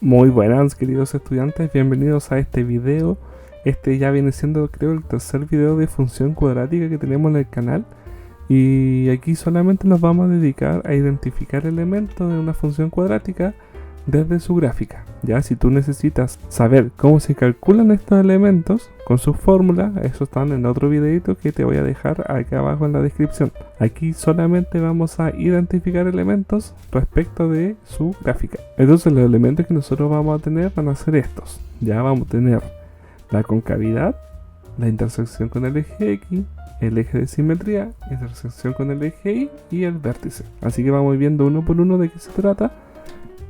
Muy buenas, queridos estudiantes, bienvenidos a este video. Este ya viene siendo, creo, el tercer video de función cuadrática que tenemos en el canal. Y aquí solamente nos vamos a dedicar a identificar elementos de una función cuadrática desde su gráfica. Ya, si tú necesitas saber cómo se calculan estos elementos con sus fórmulas, eso están en otro videito que te voy a dejar acá abajo en la descripción. Aquí solamente vamos a identificar elementos respecto de su gráfica. Entonces los elementos que nosotros vamos a tener van a ser estos. Ya vamos a tener la concavidad, la intersección con el eje X, el eje de simetría, intersección con el eje Y y el vértice. Así que vamos viendo uno por uno de qué se trata.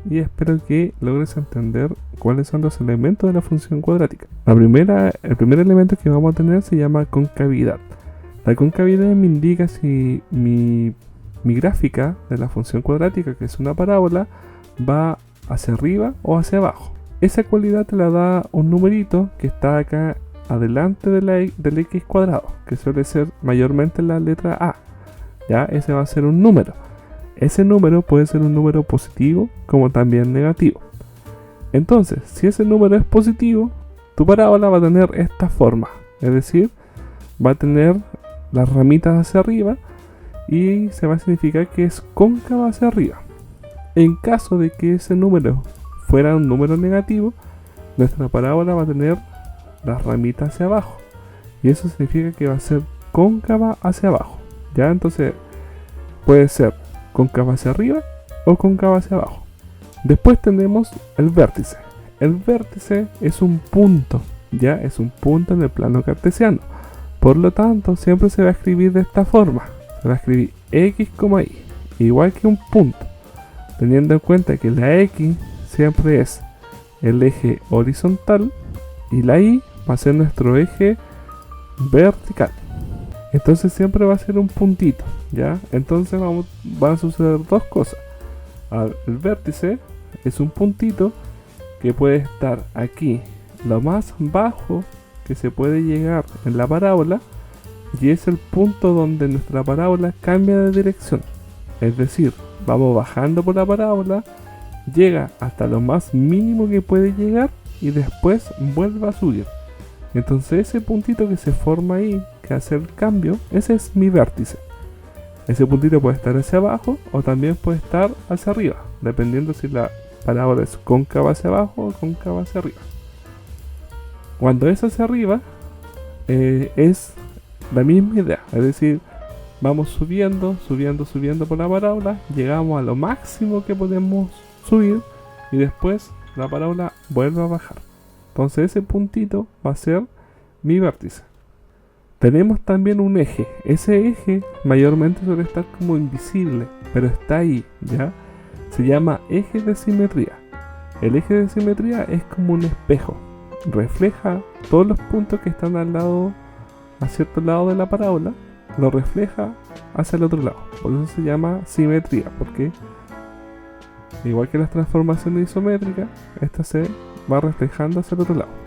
Y espero que logres entender cuáles son los elementos de la función cuadrática. El primer elemento que vamos a tener se llama concavidad. La concavidad me indica si mi gráfica de la función cuadrática, que es una parábola, va hacia arriba o hacia abajo. Esa cualidad te la da un numerito que está acá adelante del x cuadrado, que suele ser mayormente la letra A. Ya, ese va a ser un número. Ese número puede ser un número positivo como también negativo. Entonces, si ese número es positivo, tu parábola va a tener esta forma. Es decir, va a tener las ramitas hacia arriba y se va a significar que es cóncava hacia arriba. En caso de que ese número fuera un número negativo, nuestra parábola va a tener las ramitas hacia abajo. Y eso significa que va a ser cóncava hacia abajo. Ya, entonces puede ser cóncava hacia arriba o cóncava hacia abajo. Después tenemos el vértice. El vértice es un punto, ya es un punto en el plano cartesiano. Por lo tanto, siempre se va a escribir de esta forma. Se va a escribir x, y, igual que un punto, teniendo en cuenta que la x siempre es el eje horizontal y la y va a ser nuestro eje vertical. Entonces siempre va a ser un puntito, ¿ya? Entonces van a suceder dos cosas. El vértice es un puntito que puede estar aquí, lo más bajo que se puede llegar en la parábola, y es el punto donde nuestra parábola cambia de dirección. Es decir, vamos bajando por la parábola, llega hasta lo más mínimo que puede llegar y después vuelve a subir. Entonces ese puntito que se forma ahí, que hace el cambio, ese es mi vértice. Ese puntito puede estar hacia abajo o también puede estar hacia arriba, dependiendo si la parábola es cóncava hacia abajo o cóncava hacia arriba. Cuando es hacia arriba, es la misma idea, es decir, vamos subiendo por la parábola, llegamos a lo máximo que podemos subir y después la parábola vuelve a bajar. Entonces ese puntito va a ser mi vértice. Tenemos también un eje. Ese eje mayormente suele estar como invisible, pero está ahí, ¿ya? Se llama eje de simetría. El eje de simetría es como un espejo. Refleja todos los puntos que están a cierto lado de la parábola, lo refleja hacia el otro lado. Por eso se llama simetría, porque igual que las transformaciones isométricas, esta se va reflejando hacia el otro lado.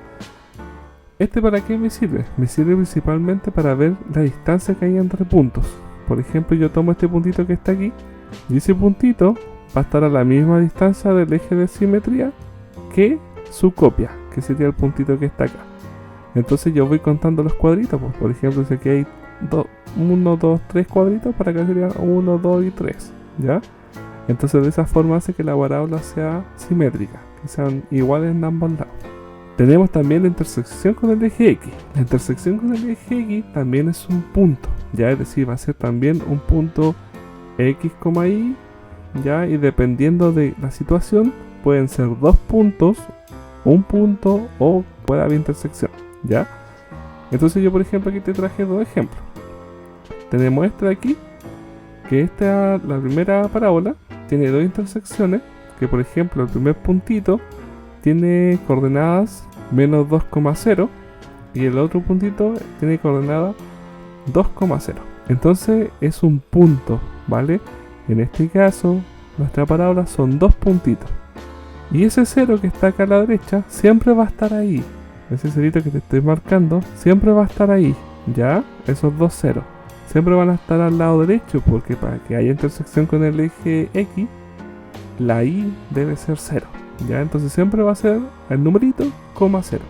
¿Para qué me sirve? Me sirve principalmente para ver la distancia que hay entre puntos. Por ejemplo, yo tomo este puntito que está aquí y ese puntito va a estar a la misma distancia del eje de simetría que su copia, que sería el puntito que está acá. Entonces yo voy contando los cuadritos, pues, por ejemplo, si aquí hay 1, 2, 3 cuadritos, para acá serían 1, 2 y 3, ¿ya? Entonces de esa forma hace que la parábola sea simétrica, que sean iguales en ambos lados. Tenemos también la intersección con el eje X. La intersección con el eje X también es un punto, ya, es decir, va a ser también un punto x, y, ya, y dependiendo de la situación pueden ser dos puntos, un punto o puede haber intersección, ya. Entonces yo, por ejemplo, aquí te traje dos ejemplos. Tenemos este de aquí, que la primera parábola tiene dos intersecciones, que por ejemplo el primer puntito tiene coordenadas menos 2,0 y el otro puntito tiene coordenadas 2,0. Entonces es un punto, ¿vale? En este caso nuestra parábola son dos puntitos y ese cero que está acá a la derecha siempre va a estar ahí. Ese cerito que te estoy marcando siempre va a estar ahí, ¿ya? Esos dos ceros siempre van a estar al lado derecho, porque para que haya intersección con el eje X, la y debe ser 0. ya, entonces siempre va a ser el numerito, coma 0.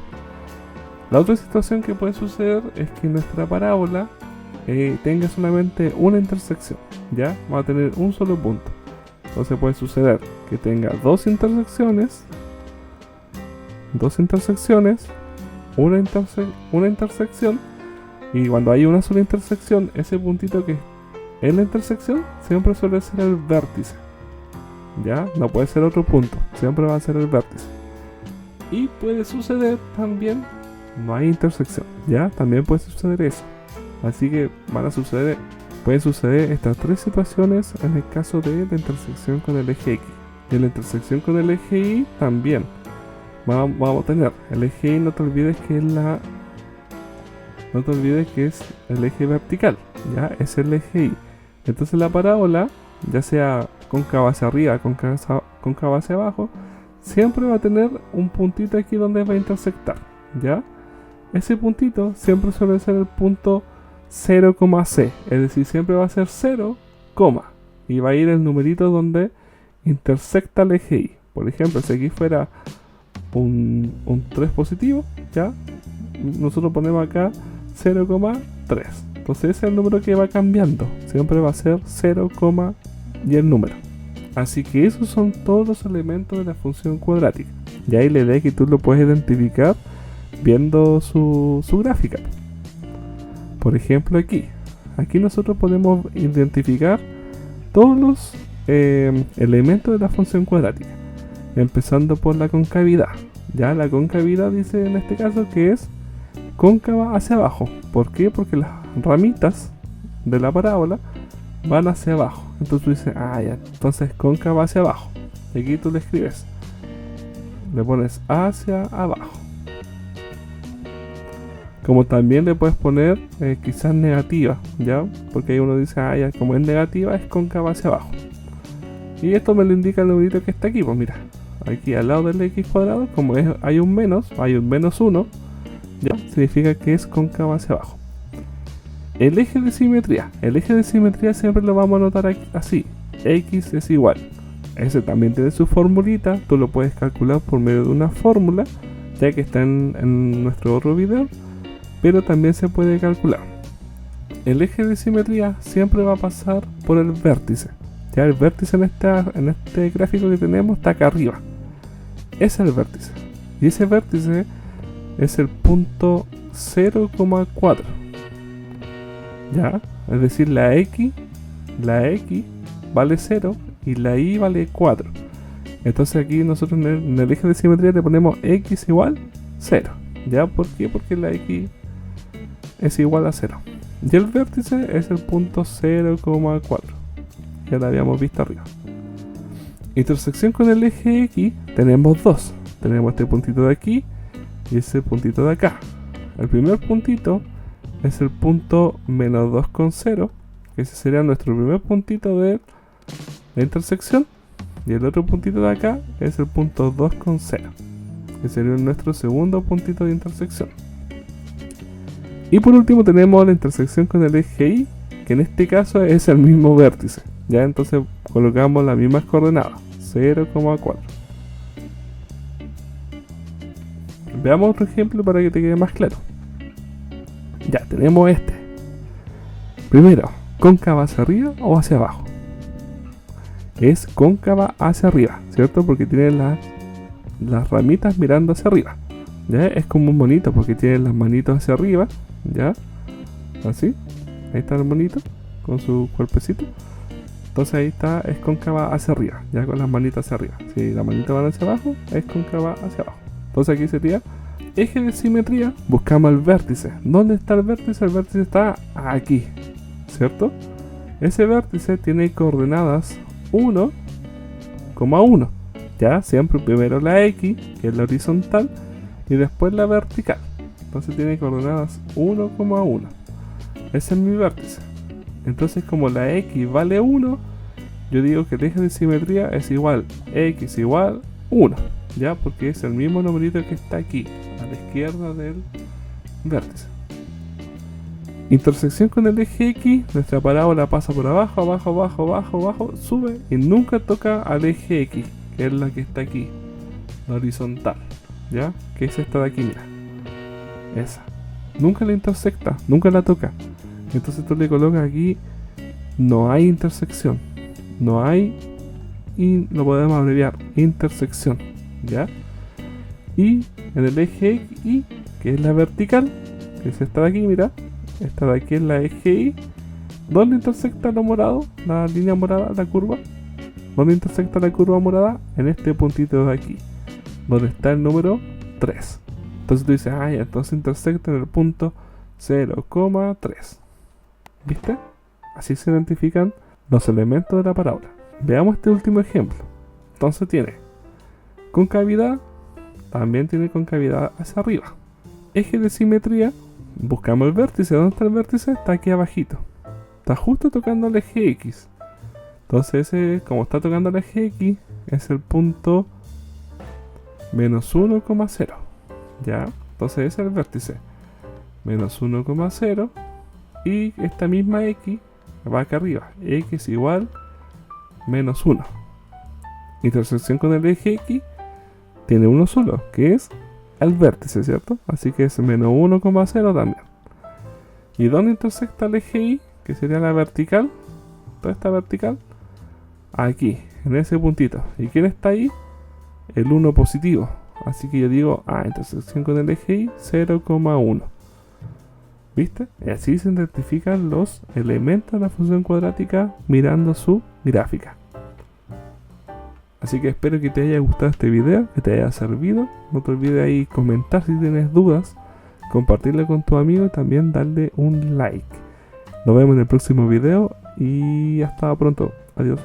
La otra situación que puede suceder es que nuestra parábola tenga solamente una intersección, ya, va a tener un solo punto. Entonces puede suceder que tenga dos intersecciones, una intersección, y cuando hay una sola intersección, ese puntito que es en la intersección siempre suele ser el vértice, ya, no puede ser otro punto, siempre va a ser el vértice. Y puede suceder también, no hay intersección, ya, también puede suceder eso. Así que pueden suceder estas tres situaciones en el caso de la intersección con el eje X. Y en la intersección con el eje Y también vamos a tener el eje Y, no te olvides que es el eje vertical, ya, es el eje Y. Entonces la parábola, ya sea cóncava hacia arriba, cóncava hacia abajo, siempre va a tener un puntito aquí donde va a intersectar, ya. Ese puntito siempre suele ser el punto 0,c, es decir, siempre va a ser 0, y va a ir el numerito donde intersecta el eje Y. Por ejemplo, si aquí fuera un 3 positivo, ya, nosotros ponemos acá 0,3. Entonces ese es el número que va cambiando, siempre va a ser 0, y el número. Así que esos son todos los elementos de la función cuadrática. Y ahí la idea es que tú lo puedes identificar viendo su gráfica. Por ejemplo, aquí nosotros podemos identificar todos los elementos de la función cuadrática, empezando por la concavidad. Ya, la concavidad dice en este caso que es cóncava hacia abajo. ¿Por qué? Porque las ramitas de la parábola van hacia abajo. Entonces tú dices, ya, entonces cóncava hacia abajo. Y aquí tú le escribes, le pones hacia abajo. Como también le puedes poner quizás negativa, ¿ya? Porque ahí uno dice, ya, como es negativa, es cóncava hacia abajo. Y esto me lo indica el numerito que está aquí, pues mira, aquí al lado del x cuadrado, como hay un menos 1, ¿ya? Significa que es cóncava hacia abajo. El eje de simetría siempre lo vamos a anotar aquí, así, x es igual. Ese también tiene su formulita, tú lo puedes calcular por medio de una fórmula, ya que está en nuestro otro video, pero también se puede calcular. El eje de simetría siempre va a pasar por el vértice. Ya el vértice en este gráfico que tenemos está acá arriba. Ese es el vértice. Y ese vértice es el punto 0,4. Ya, es decir, la X vale 0 y la Y vale 4. Entonces aquí nosotros en el eje de simetría le ponemos X igual 0. ¿Ya? ¿Por qué? Porque la X es igual a 0. Y el vértice es el punto 0,4. Ya lo habíamos visto arriba. Intersección con el eje X tenemos dos. Tenemos este puntito de aquí y ese puntito de acá. El primer puntito es el punto menos 2,0. Ese sería nuestro primer puntito de la intersección. Y el otro puntito de acá es el punto 2,0. Que sería nuestro segundo puntito de intersección. Y por último tenemos la intersección con el eje Y, que en este caso es el mismo vértice. Ya, entonces colocamos las mismas coordenadas, 0,4. Veamos otro ejemplo para que te quede más claro. Ya, tenemos este. Primero, cóncava hacia arriba o hacia abajo. Es cóncava hacia arriba, ¿cierto? Porque tiene las ramitas mirando hacia arriba. ¿Ya? Es como un monito porque tiene las manitos hacia arriba. ¿Ya? Así. Ahí está el monito con su cuerpecito. Entonces ahí está, es cóncava hacia arriba. Ya, con las manitas hacia arriba. Si las manitas van hacia abajo, es cóncava hacia abajo. Entonces aquí sería eje de simetría. Buscamos el vértice. ¿Dónde está el vértice? El vértice está aquí, ¿cierto? Ese vértice tiene coordenadas 1,1. Ya, siempre primero la X, que es la horizontal, y después la vertical. Entonces tiene coordenadas 1,1. Ese es mi vértice. Entonces, como la X vale 1, yo digo que el eje de simetría es igual X igual 1. Ya, porque es el mismo numerito que está aquí, a la izquierda del vértice. Intersección con el eje X, nuestra parábola pasa por abajo, abajo, abajo, abajo, abajo, sube y nunca toca al eje X, que es la que está aquí. la horizontal, ¿ya? Que es esta de aquí, mira. Esa. Nunca la intersecta, nunca la toca. Entonces tú le colocas aquí, no hay intersección. No hay, y lo podemos abreviar, intersección, ¿ya? Y en el eje X, Y, que es la vertical, que es esta de aquí, mira. Esta de aquí es la eje Y. ¿Dónde intersecta lo morado? La línea morada, la curva. ¿Dónde intersecta la curva morada? En este puntito de aquí, donde está el número 3. Entonces tú dices, ah, ya, entonces intersecta en el punto 0,3. ¿Viste? Así se identifican los elementos de la parábola. Veamos este último ejemplo. Entonces tiene concavidad, también tiene concavidad hacia arriba. Eje de simetría, buscamos el vértice. ¿Dónde está el vértice? Está aquí abajito. Está justo tocando el eje X. Entonces ese, como está tocando el eje X, es el punto menos 1,0. ¿Ya? Entonces ese es el vértice. Menos 1,0. Y esta misma X va acá arriba. X igual menos 1. Intersección con el eje X tiene uno solo, que es el vértice, ¿cierto? Así que es menos 1,0 también. ¿Y dónde intersecta el eje Y? Que sería la vertical. Toda esta vertical. Aquí, en ese puntito. ¿Y quién está ahí? El 1 positivo. Así que yo digo, intersección con el eje Y, 0,1. ¿Viste? Y así se identifican los elementos de la función cuadrática mirando su gráfica. Así que espero que te haya gustado este video, que te haya servido. No te olvides ahí comentar si tienes dudas, compartirlo con tu amigo y también darle un like. Nos vemos en el próximo video y hasta pronto. Adiós.